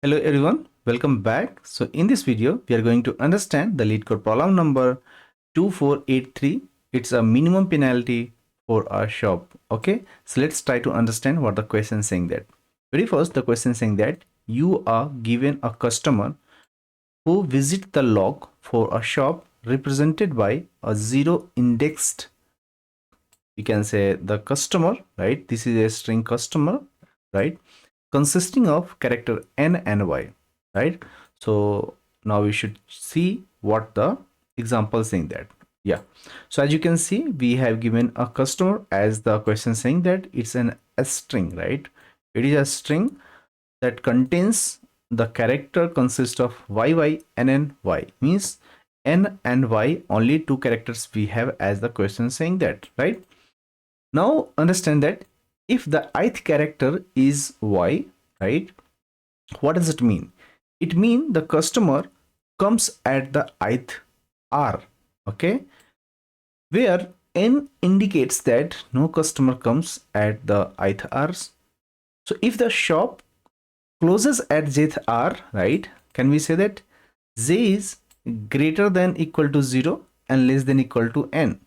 Hello everyone, welcome back. So in this video, we are going to understand the Leetcode problem number 2483. It's a minimum penalty for a shop. Okay, so let's try to understand what the question is saying that. Very first, the question is saying that you are given a customer who visit the log for a shop represented by a zero indexed. You can say the customer, right? This is a string customer, right? Consisting of character n and y, right? So now we should see what the example is saying that. Yeah, so as you can see, we have given a customer as the question saying that it's a string, right? It is a string that contains the character consists of y, n and y, means n and y, only two characters we have as the question saying that, right? Now understand that if the ith character is y, right, what does it mean? It means the customer comes at the ith r, okay, where n indicates that no customer comes at the ith r's. So if the shop closes at jth r, right, can we say that j is greater than equal to 0 and less than equal to n?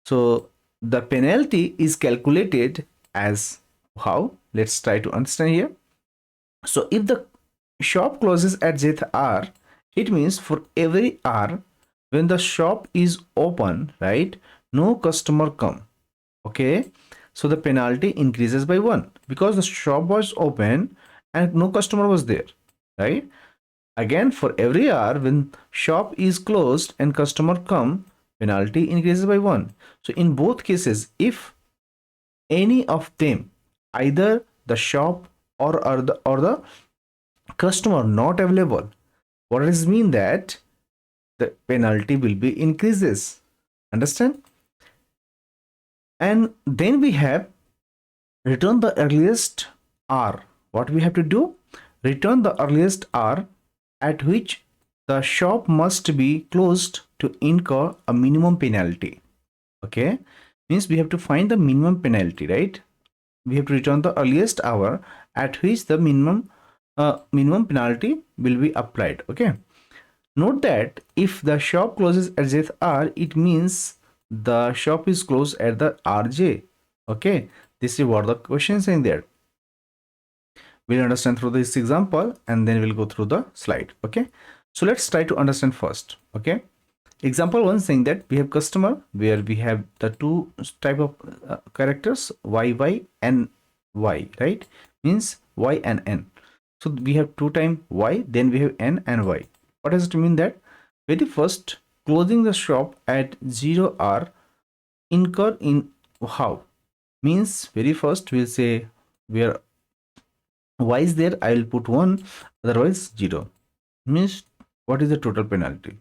So the penalty is calculated as how? Let's try to understand here. So if the shop closes at jth r, it means for every r when the shop is open, right, no customer come. Okay, so the penalty increases by 1 because the shop was open and no customer was there, right? Again, for every r when shop is closed and customer come, penalty increases by 1. So in both cases, if any of them, either the shop or the customer not available, what does it mean? That the penalty will be increases. Understand? And then we have return the earliest r. What we have to do? Return the earliest r at which the shop must be closed to incur a minimum penalty. Okay, means we have to find the minimum penalty, right? We have to return the earliest hour at which the minimum penalty will be applied. Okay, note that if the shop closes at jth r, it means the shop is closed at the rj. Okay, this is what the question is saying there. We'll understand through this example and then we'll go through the slide. Okay, so let's try to understand first. Okay, example 1 saying that we have customer where we have the two type of characters y and y, right? Means y and n. So we have 2 times y, then we have n and y. What does it mean? That very first closing the shop at 0 r incur in how? Means very first we'll say where y is there, I will put 1, otherwise 0. Means what is the total penalty?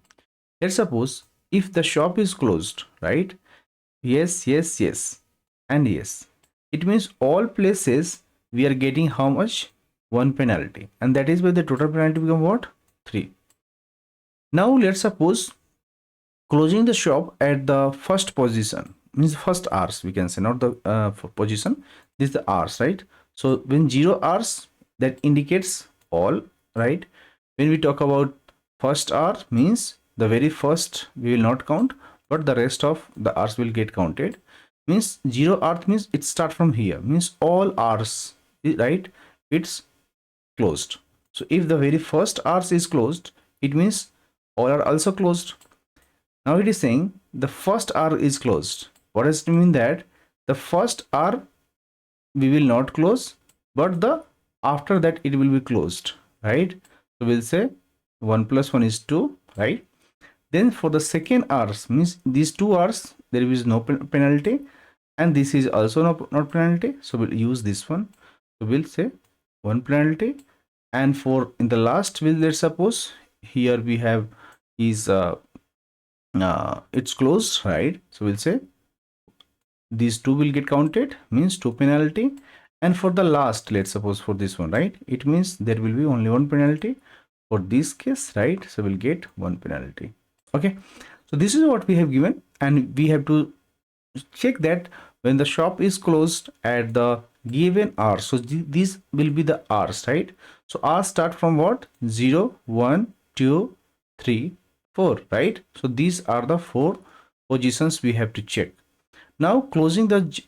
Let's suppose if the shop is closed, right? Yes, yes, yes, and yes. It means all places we are getting how much? 1 penalty, and that is why the total penalty become what? 3. Now let's suppose closing the shop at the first position, means first hours, we can say, not the position. This is the hours, right? So when 0 hours, that indicates all, right? When we talk about first hour, means the very first we will not count, but the rest of the hours will get counted. Means 0 hour means it start from here, means all hours, right? It's closed. So if the very first hours is closed, it means all are also closed. Now it is saying the first hour is closed. What does it mean? That the first hour we will not close, but the after that it will be closed, right? So we'll say 1 plus 1 is 2, right? Then for the second hours, means these 2 hours there is no penalty, and this is also not penalty, so we'll use this one. So we'll say 1 penalty, and for in the last, will let's suppose here we have is it's closed, right? So we'll say these 2 will get counted, means 2 penalty, and for the last, let's suppose for this one, right, it means there will be only 1 penalty for this case, right? So we'll get 1 penalty. Okay, so this is what we have given, and we have to check that when the shop is closed at the given hours. So these will be the hours, right? So hours start from what? 0, 1, 2, 3, 4, right? So these are the 4 positions we have to check. Now closing the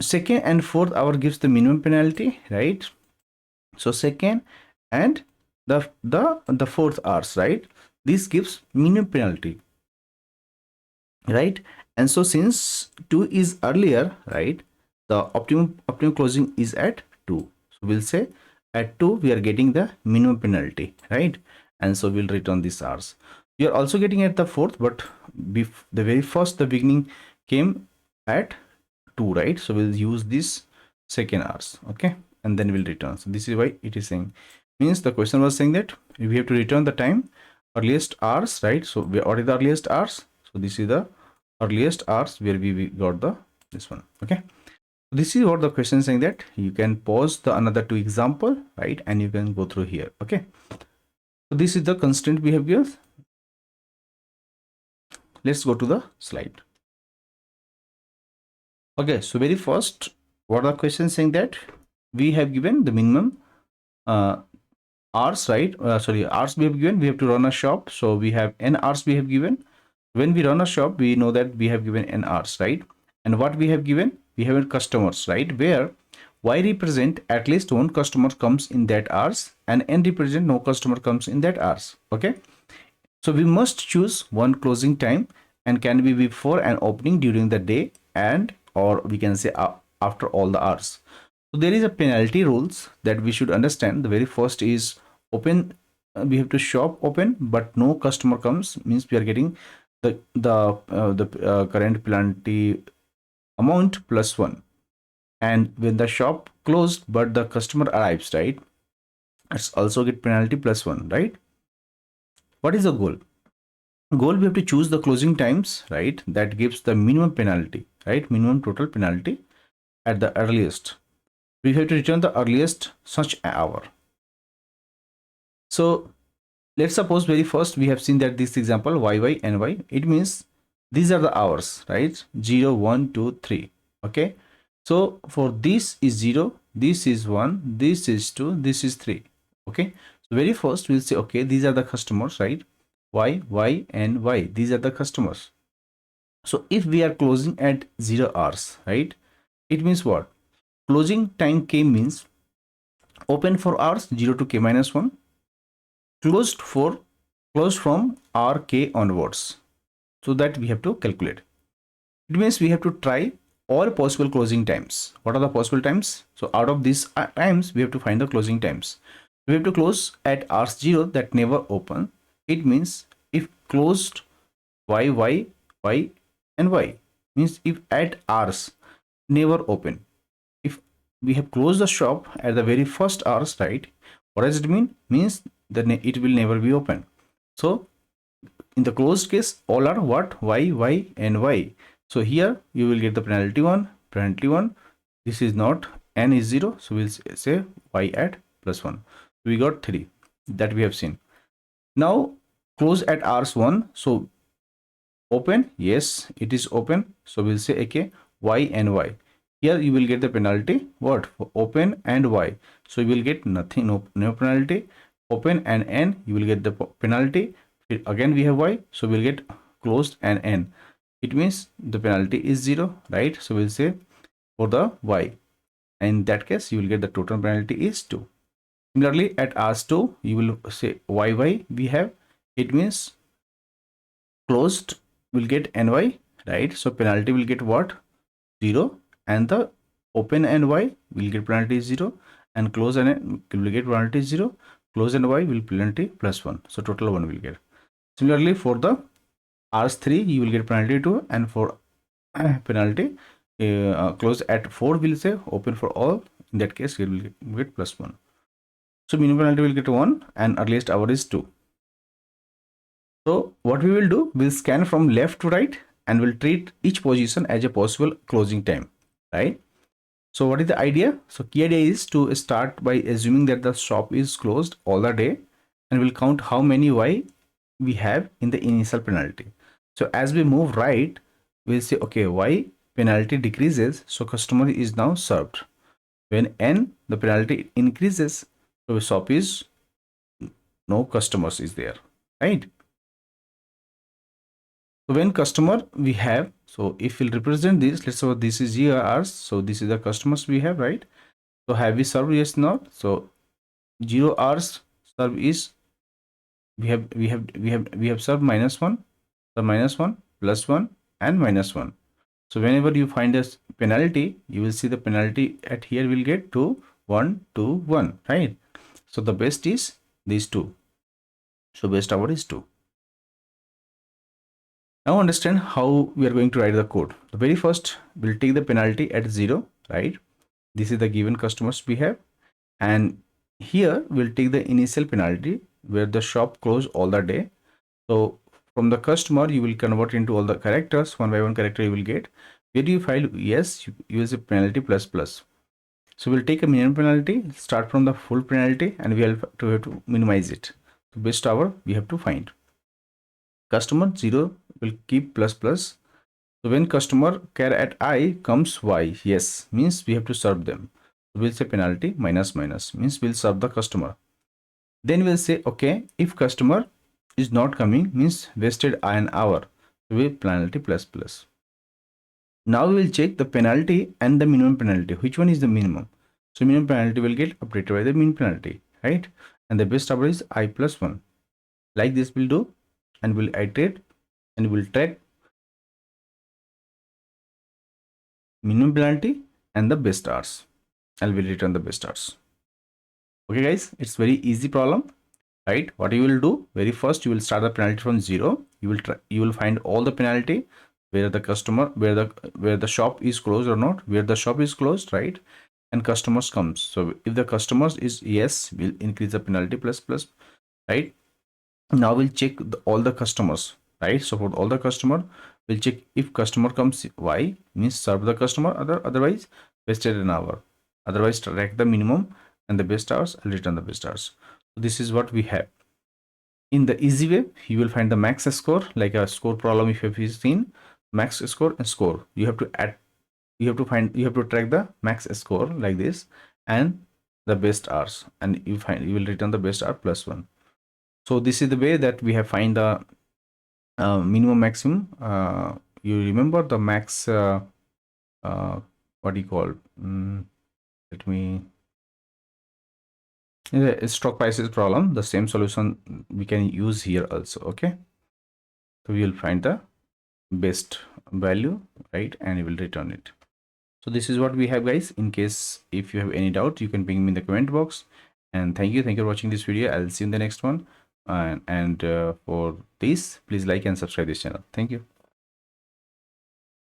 second and fourth hour gives the minimum penalty, right? So second and the fourth hours, right? This gives minimum penalty, right? And so since 2 is earlier, right, the optimum closing is at 2. So we'll say at 2 we are getting the minimum penalty, right? And so we'll return these hours. We are also getting at the fourth, but the very first the beginning came at 2, right? So we'll use this second hours, okay, and then we'll return. So this is why it is saying, means the question was saying that we have to return the time earliest hours, right? So what is the earliest hours? So this is the earliest hours where we got the this one, okay. This is what the question is saying, that you can pause the another 2 example, right, and you can go through here, okay. So this is the constraint we have given. Let's go to the slide. Okay, so very first, what the question saying, that we have given the minimum hours, right? Sorry, hours we have given. We have to run a shop, so we have n hours we have given. When we run a shop, we know that we have given n hours, right? And what we have given, we have customers, right? Where y represent at least one customer comes in that hours, and n represent no customer comes in that hours, okay. So we must choose one closing time, and can be before an opening during the day, and or we can say after all the hours. So there is a penalty rules that we should understand. The very first is open. We have to shop open, but no customer comes, means we are getting the current penalty amount plus 1. And when the shop closed but the customer arrives, right, it's also get penalty plus 1, right? What is the goal? We have to choose the closing times, right, that gives the minimum penalty, right, minimum total penalty at the earliest. We have to return the earliest such hour. So let's suppose very first we have seen that this example y and y, it means these are the hours, right? 0, 1, 2, 3, okay. So for this is 0, this is 1, this is 2, this is 3, okay. So very first we'll say, okay, these are the customers, right? Y and y, these are the customers. So if we are closing at 0 hours, right, it means what? Closing time k means open for hours 0 to k minus 1, closed from r k onwards. So that we have to calculate. It means we have to try all possible closing times. What are the possible times? So out of these times we have to find the closing times. We have to close at hours 0 that never open. It means if closed y and y, means if at hours never open, if we have closed the shop at the very first hours, right, what does it mean? Means that it will never be open. So in the closed case, all are what? Y and y. So here you will get the penalty 1. This is not, n is 0, so we'll say y at plus 1. We got 3 that we have seen. Now close at hours 1, so open, yes, it is open, so we'll say okay, y and y. Here you will get the penalty, what? For open and y, so you will get nothing, no penalty. Open and n, you will get the penalty. Again we have y, so we'll get closed and n. It means the penalty is 0, right? So we'll say for the y, and in that case you will get the total penalty is 2. Similarly at hours 2, you will say y we have, it means closed will get ny, right? So penalty will get what? 0, and the open and y will get penalty 0, and close and n will get penalty 0. Close and y will penalty plus 1, so total 1 will get. Similarly for the hours 3, you will get penalty 2, and for penalty close at 4, will say open for all. In that case you will get plus 1. So minimum penalty will get 1, and earliest hour is 2. So what we will do, we'll scan from left to right, and we'll treat each position as a possible closing time, right? So what is the idea? So key idea is to start by assuming that the shop is closed all the day, and we'll count how many y we have in the initial penalty. So as we move right, we'll say okay, y penalty decreases, so customer is now served. When n, the penalty increases, so shop is no customers is there, right? So when customer we have, so if we'll represent this, let's say this is ours, so this is the customers we have, right? So have we served? Yes, not. So 0 hours serve is we have served -1, the -1, +1 and -1. So whenever you find a penalty, you will see the penalty at here will get to 1 to 1, right? So the best is these two. So best hour is 2. Now understand how we are going to write the code. The very first, we'll take the penalty at 0, right? This is the given customers we have. And here we'll take the initial penalty where the shop closed all the day. So from the customer, you will convert into all the characters, one by one character you will get. Where do you find yes, you use a penalty plus plus. So we'll take a minimum penalty, start from the full penalty, and we have to minimize it. The best hour we have to find. Customer 0 will keep plus plus. So when customer care at I comes y, yes, means we have to serve them. So we'll say penalty minus minus means we'll serve the customer. Then we'll say, okay, if customer is not coming means wasted an hour. So we'll penalty plus plus. Now we will check the penalty and the minimum penalty. Which one is the minimum? So minimum penalty will get updated by the min penalty, right? And the best hour is I plus 1. Like this we'll do, and we'll iterate and we'll track minimum penalty and the best hours, and we'll return the best hours. Okay guys, it's very easy problem, right? What you will do, very first you will start the penalty from 0. You will find all the penalty where the customer, where the shop is closed or not, where the shop is closed, right? And customers comes. So if the customers is yes, we'll increase the penalty plus plus, right? Now we'll check all the customers, right? So for all the customer, we'll check if customer comes y, means serve the customer, otherwise wasted an hour, otherwise track the minimum and the best hours and return the best hours. So this is what we have. In the easy way, you will find the max score, like a score problem. If you've seen max score and score, you have to add, you have to track the max score like this and the best hours, and you will return the best hour plus 1. So this is the way that we have find the minimum maximum. You remember the max what do you call, let me, stock prices problem, the same solution we can use here also. Okay, so we will find the best value, right, and we will return it. So this is what we have guys. In case if you have any doubt, you can ping me in the comment box. And thank you for watching this video. I'll see you in the next one. And for this, please like and subscribe this channel. Thank you.